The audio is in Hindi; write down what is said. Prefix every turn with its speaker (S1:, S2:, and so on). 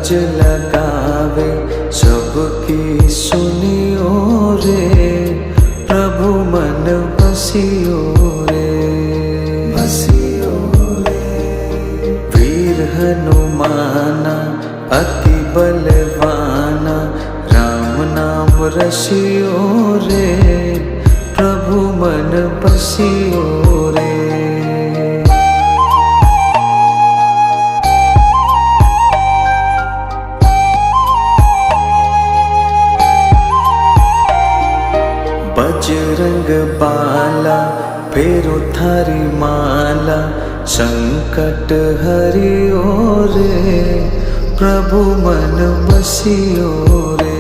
S1: अरज लगावे सबकी सुनियो रे, प्रभु मन बसियो रे, बसियो रे। वीर हनुमाना अति बलवाना, राम नाम रसियो रे, प्रभु मन बसियो रे। बजरंग बाला फेरो थारी माला, संकट हरियो रे, प्रभु मन बसियो रे,